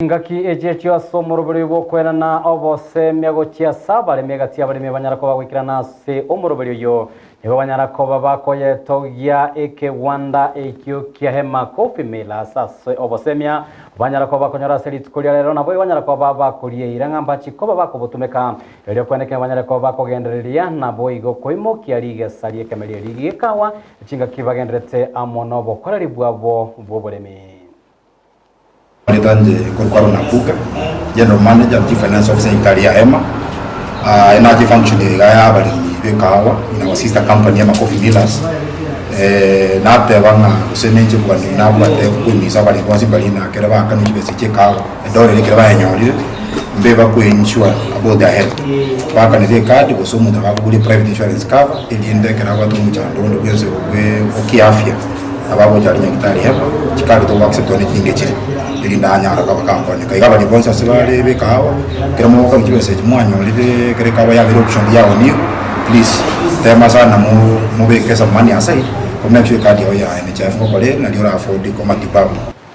Ngaki ejechio somorobori bokwera na obose miago chia sabale megatia bali mebanyarako bagwikirana se omorobori yo nibo banyarako babakoye togia eke wanda ekyo kiahema kofi mela sase obosemia banyarako bakonyora selitkulia lero na boy banyarako babakulie irangamba chikoba bakobutumeka elyo kweneke banyarako bakogendereria na boy go koimo kialige salie kemelie ligi kawa chinga kibagendrete amono bokorari bwabo boboremi Nitanje Korkwaro Nakuga, General Manager, Chief Finance Officer in Karia Hema. Energy function ya bali bekawa ina sister company ya Coffee Millers. Na tebanga usenenje kwa ni nabwa te kuni sabali kwa sibali na kereba kanu kibese chekawa. Dore le kereba nyoli mbeba ku ensure about their health. Baka ne card ko somo da kuguli private insurance cover eliende keraba to mchando ndo kwese okiafya. Ababo jali nyakitari hapa chikari to accept on kinge chiri ilinda nyara ka kampani kaigaba ni bonsa sibale bekawa kera mo ka mchibese mwanyo lide kere kawa ya option yao ni please tema sana mu beke some money aside ko make sure card yao ya NHIF ko kole na ndio afford ko matibabu.